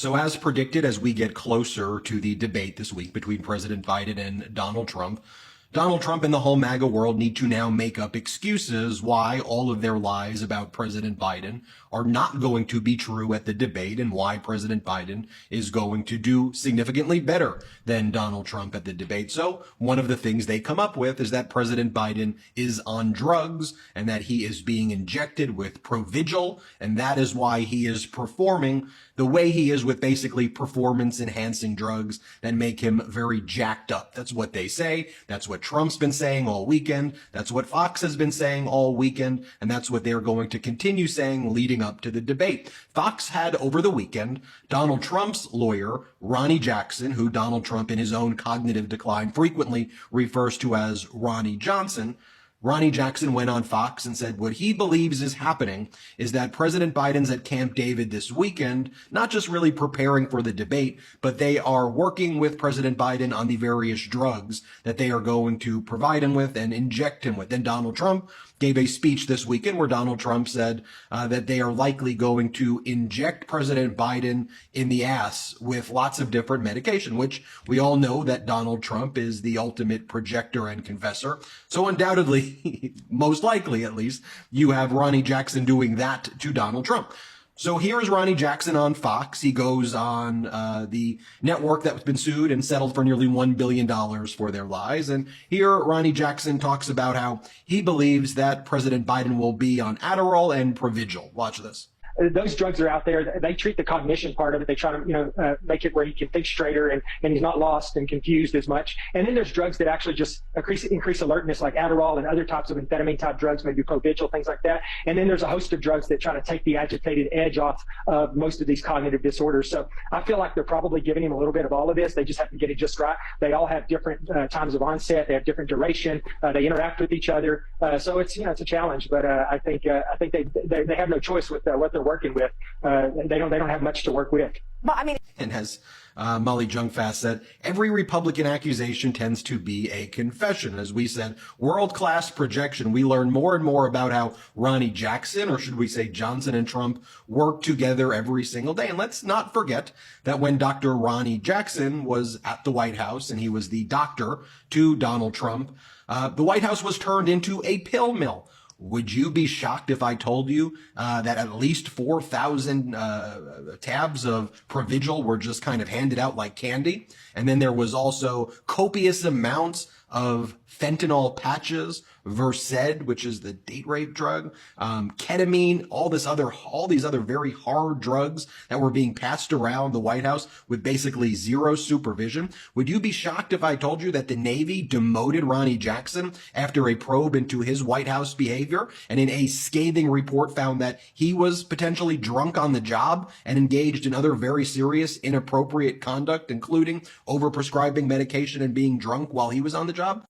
So as predicted, as we get closer to the debate this week between President Biden and Donald Trump and the whole MAGA world need to now make up excuses why all of their lies about President Biden are not going to be true at the debate and why President Biden is going to do significantly better than Donald Trump at the debate. So one of the things they come up with is that President Biden is on drugs and that he is being injected with Provigil, and that is why he is performing the way he is with basically performance enhancing drugs that make him very jacked up. That's what they say. That's what Trump's been saying all weekend. That's what Fox has been saying all weekend. And that's what they're going to continue saying leading up to the debate. Fox had over the weekend Donald Trump's lawyer, Ronnie Jackson, who Donald Trump in his own cognitive decline frequently refers to as Ronnie Johnson. Ronnie Jackson went on Fox and said what he believes is happening is that President Biden's at Camp David this weekend, not just really preparing for the debate, but they are working with President Biden on the various drugs that they are going to provide him with and inject him with. Then Donald Trump gave a speech this weekend where Donald Trump said that they are likely going to inject President Biden in the ass with lots of different medication, which we all know that Donald Trump is the ultimate projector and confessor. So undoubtedly, most likely at least, you have Ronnie Jackson doing that to Donald Trump. So here is Ronnie Jackson on Fox. He goes on the network that's been sued and settled for nearly $1 billion for their lies. And here Ronnie Jackson talks about how he believes that President Biden will be on Adderall and Provigil. Watch this. Those drugs are out there. They treat the cognition part of it. They try to, make it where he can think straighter and he's not lost and confused as much. And then there's drugs that actually just increase alertness, like Adderall and other types of amphetamine type drugs, maybe Provigil, things like that. And then there's a host of drugs that try to take the agitated edge off of most of these cognitive disorders. So I feel like they're probably giving him a little bit of all of this. They just have to get it just right. They all have different times of onset. They have different duration. They interact with each other. So it's, it's a challenge, but I think they have no choice with what they're working with. They don't have much to work with. Well, I mean, and as Molly Jong-Fast said, every Republican accusation tends to be a confession. As we said, world-class projection. We learn more and more about how Ronnie Jackson, or should we say Johnson and Trump, work together every single day. And let's not forget that when Dr. Ronnie Jackson was at the White House and he was the doctor to Donald Trump, the White House was turned into a pill mill. Would you be shocked if I told you that at least 4,000 tabs of Provigil were just kind of handed out like candy? And then there was also copious amounts of fentanyl patches, Versed, which is the date rape drug, ketamine, all these other very hard drugs that were being passed around the White House with basically zero supervision. Would you be shocked if I told you that the Navy demoted Ronnie Jackson after a probe into his White House behavior, and in a scathing report found that he was potentially drunk on the job and engaged in other very serious inappropriate conduct, including overprescribing medication and being drunk while he was on the job?